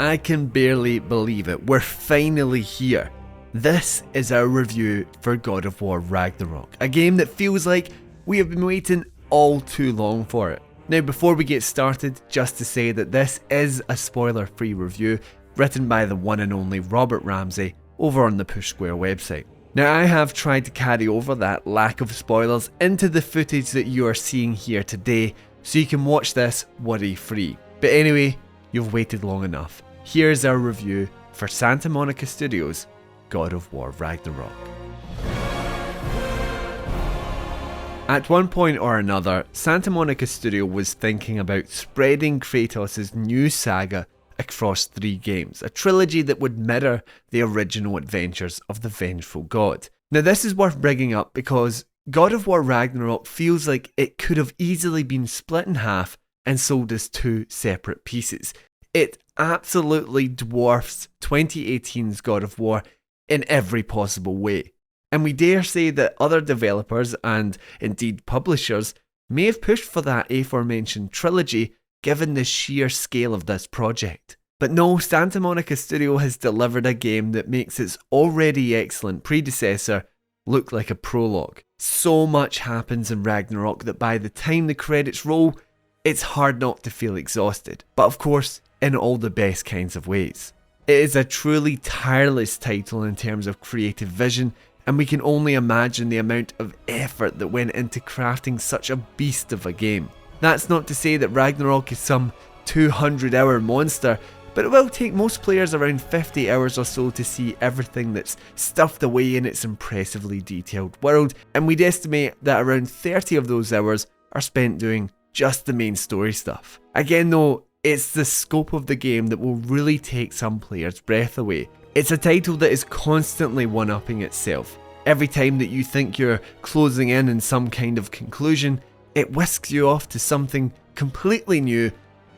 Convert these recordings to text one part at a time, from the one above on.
I can barely believe it. We're finally here. This is our review for God of War Ragnarok, a game that feels like we have been waiting all too long for it. Now, before we get started, just to say that this is a spoiler-free review written by the one and only Robert Ramsey over on the Push Square website. Now, I have tried to carry over that lack of spoilers into the footage that you are seeing here today, so you can watch this worry-free. But anyway, you've waited long enough. Here's our review for Santa Monica Studios' God of War Ragnarok. At one point or another, Santa Monica Studio was thinking about spreading Kratos' new saga across 3 games, a trilogy that would mirror the original adventures of the vengeful god. Now, this is worth bringing up because God of War Ragnarok feels like it could have easily been split in half and sold as 2 separate pieces. It absolutely dwarfs 2018's God of War in every possible way. And we dare say that other developers and indeed publishers may have pushed for that aforementioned trilogy given the sheer scale of this project. But no, Santa Monica Studio has delivered a game that makes its already excellent predecessor look like a prologue. So much happens in Ragnarok that by the time the credits roll, it's hard not to feel exhausted. But of course, in all the best kinds of ways. It is a truly tireless title in terms of creative vision, and we can only imagine the amount of effort that went into crafting such a beast of a game. That's not to say that Ragnarok is some 200-hour monster, but it will take most players around 50 hours or so to see everything that's stuffed away in its impressively detailed world, and we'd estimate that around 30 of those hours are spent doing just the main story stuff. Again though, it's the scope of the game that will really take some players' breath away. It's a title that is constantly one-upping itself. Every time that you think you're closing in some kind of conclusion, it whisks you off to something completely new,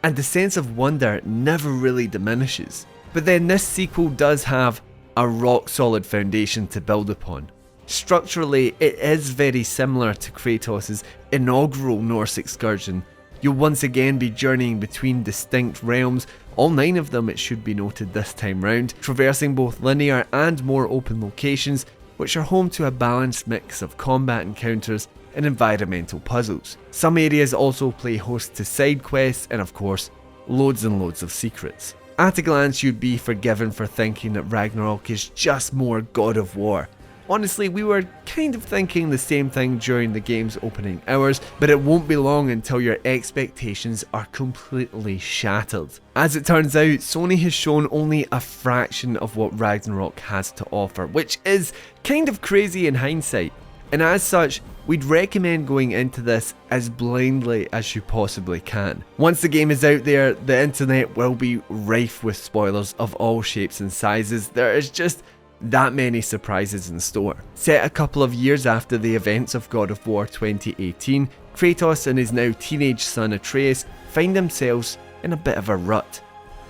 and the sense of wonder never really diminishes. But then this sequel does have a rock-solid foundation to build upon. Structurally, it is very similar to Kratos' inaugural Norse excursion. You'll once again be journeying between distinct realms, all 9 of them it should be noted this time round, traversing both linear and more open locations, which are home to a balanced mix of combat encounters and environmental puzzles. Some areas also play host to side quests and of course, loads and loads of secrets. At a glance you'd be forgiven for thinking that Ragnarok is just more God of War. Honestly, we were kind of thinking the same thing during the game's opening hours, but it won't be long until your expectations are completely shattered. As it turns out, Sony has shown only a fraction of what Ragnarok has to offer, which is kind of crazy in hindsight. And as such, we'd recommend going into this as blindly as you possibly can. Once the game is out there, the internet will be rife with spoilers of all shapes and sizes. There is just that many surprises in store. Set a couple of years after the events of God of War 2018, Kratos and his now teenage son Atreus find themselves in a bit of a rut.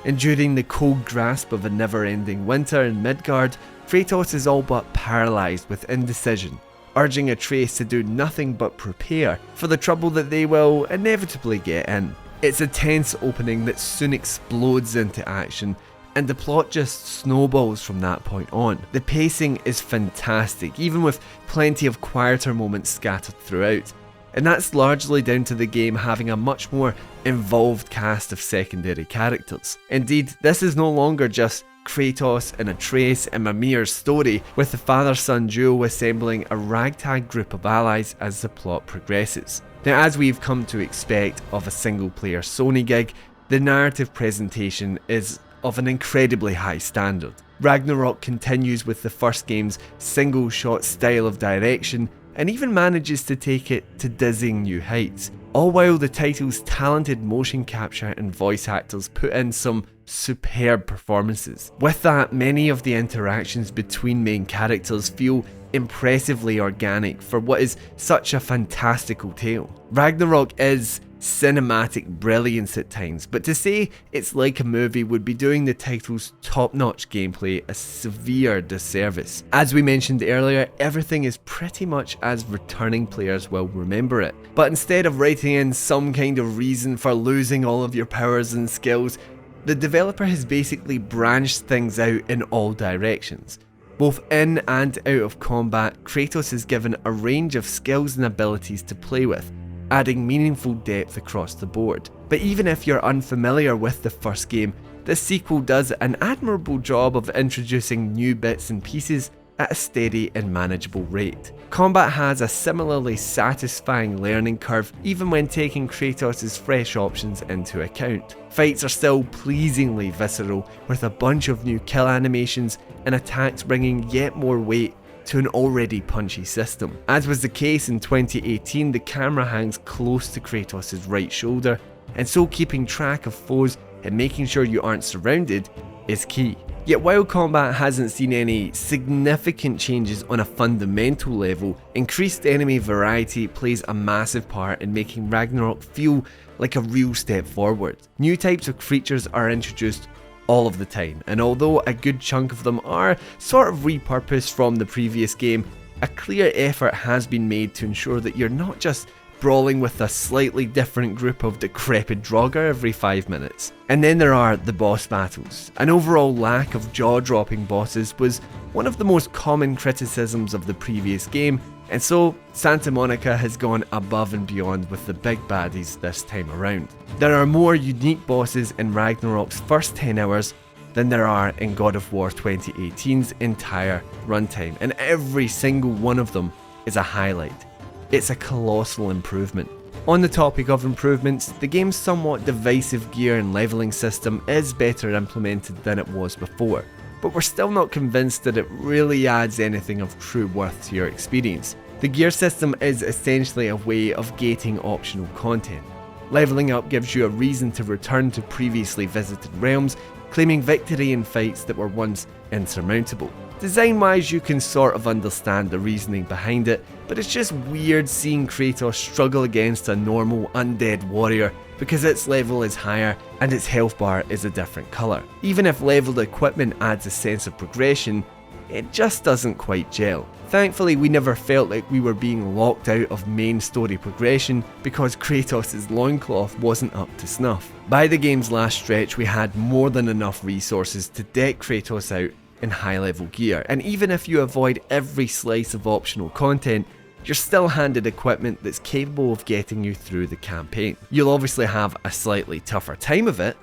Enduring the cold grasp of a never-ending winter in Midgard, Kratos is all but paralysed with indecision, urging Atreus to do nothing but prepare for the trouble that they will inevitably get in. It's a tense opening that soon explodes into action, and the plot just snowballs from that point on. The pacing is fantastic, even with plenty of quieter moments scattered throughout, and that's largely down to the game having a much more involved cast of secondary characters. Indeed, this is no longer just Kratos and Atreus and Mimir's story, with the father-son duo assembling a ragtag group of allies as the plot progresses. Now, as we've come to expect of a single-player Sony gig, the narrative presentation is of an incredibly high standard. Ragnarok continues with the first game's single-shot style of direction and even manages to take it to dizzying new heights, all while the title's talented motion capture and voice actors put in some superb performances. With that, many of the interactions between main characters feel impressively organic for what is such a fantastical tale. Ragnarok is cinematic brilliance at times, but to say it's like a movie would be doing the title's top-notch gameplay a severe disservice. As we mentioned earlier, everything is pretty much as returning players will remember it, but instead of writing in some kind of reason for losing all of your powers and skills, The developer has basically branched things out in all directions. Both in and out of combat, Kratos is given a range of skills and abilities to play with, adding meaningful depth across the board. But even if you're unfamiliar with the first game, this sequel does an admirable job of introducing new bits and pieces at a steady and manageable rate. Combat has a similarly satisfying learning curve even when taking Kratos' fresh options into account. Fights are still pleasingly visceral, with a bunch of new kill animations and attacks bringing yet more weight to an already punchy system. As was the case in 2018, the camera hangs close to Kratos' right shoulder, and so keeping track of foes and making sure you aren't surrounded is key. Yet while combat hasn't seen any significant changes on a fundamental level, increased enemy variety plays a massive part in making Ragnarok feel like a real step forward. New types of creatures are introduced all of the time, and although a good chunk of them are sort of repurposed from the previous game, a clear effort has been made to ensure that you're not just brawling with a slightly different group of decrepit Draugr every 5 minutes. And then there are the boss battles. An overall lack of jaw-dropping bosses was one of the most common criticisms of the previous game, and so Santa Monica has gone above and beyond with the big baddies this time around. There are more unique bosses in Ragnarok's first 10 hours than there are in God of War 2018's entire runtime, and every single one of them is a highlight. It's a colossal improvement. On the topic of improvements, the game's somewhat divisive gear and leveling system is better implemented than it was before, but we're still not convinced that it really adds anything of true worth to your experience. The gear system is essentially a way of gating optional content. Leveling up gives you a reason to return to previously visited realms, claiming victory in fights that were once insurmountable. Design-wise, you can sort of understand the reasoning behind it, but it's just weird seeing Kratos struggle against a normal undead warrior because its level is higher and its health bar is a different colour. Even if leveled equipment adds a sense of progression, it just doesn't quite gel. Thankfully, we never felt like we were being locked out of main story progression because Kratos' loincloth wasn't up to snuff. By the game's last stretch, we had more than enough resources to deck Kratos out in high level gear, and even if you avoid every slice of optional content, you're still handed equipment that's capable of getting you through the campaign. You'll obviously have a slightly tougher time of it,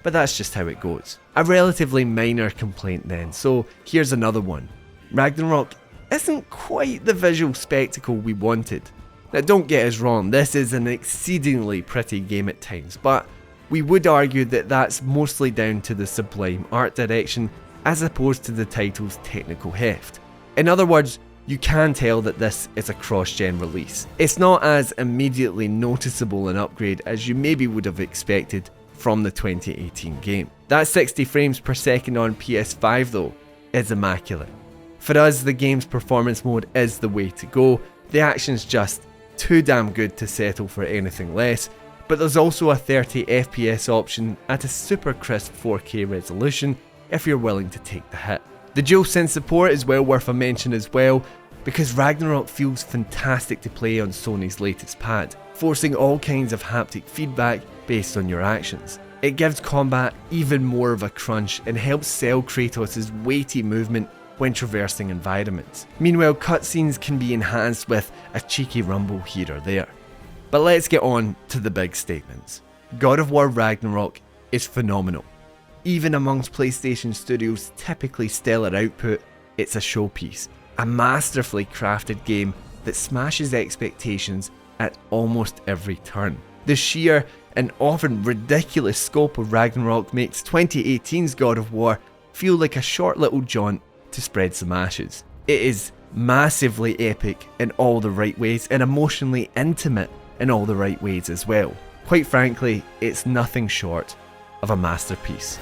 but that's just how it goes. A relatively minor complaint then, so here's another one. Ragnarok isn't quite the visual spectacle we wanted. Now don't get us wrong, this is an exceedingly pretty game at times, but we would argue that that's mostly down to the sublime art direction as opposed to the title's technical heft. In other words, you can tell that this is a cross-gen release. It's not as immediately noticeable an upgrade as you maybe would have expected from the 2018 game. That 60 frames per second on PS5 though is immaculate. For us, the game's performance mode is the way to go. The action's just too damn good to settle for anything less, but there's also a 30 FPS option at a super crisp 4K resolution if you're willing to take the hit. The DualSense support is well worth a mention as well, because Ragnarok feels fantastic to play on Sony's latest pad, forcing all kinds of haptic feedback based on your actions. It gives combat even more of a crunch and helps sell Kratos' weighty movement when traversing environments. Meanwhile, cutscenes can be enhanced with a cheeky rumble here or there. But let's get on to the big statements. God of War Ragnarok is phenomenal. Even amongst PlayStation Studios' typically stellar output, it's a showpiece, a masterfully crafted game that smashes expectations at almost every turn. The sheer and often ridiculous scope of Ragnarok makes 2018's God of War feel like a short little jaunt to spread some ashes. It is massively epic in all the right ways and emotionally intimate in all the right ways as well. Quite frankly, it's nothing short of a masterpiece.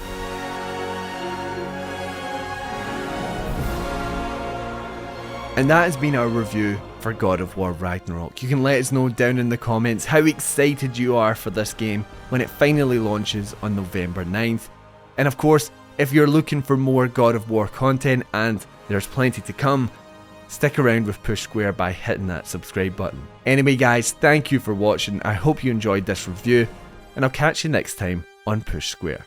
And that has been our review for God of War Ragnarok. You can let us know down in the comments how excited you are for this game when it finally launches on November 9th. And of course, if you're looking for more God of War content, and there's plenty to come, stick around with Push Square by hitting that subscribe button. Anyway guys, thank you for watching. I hope you enjoyed this review, and I'll catch you next time on Push Square.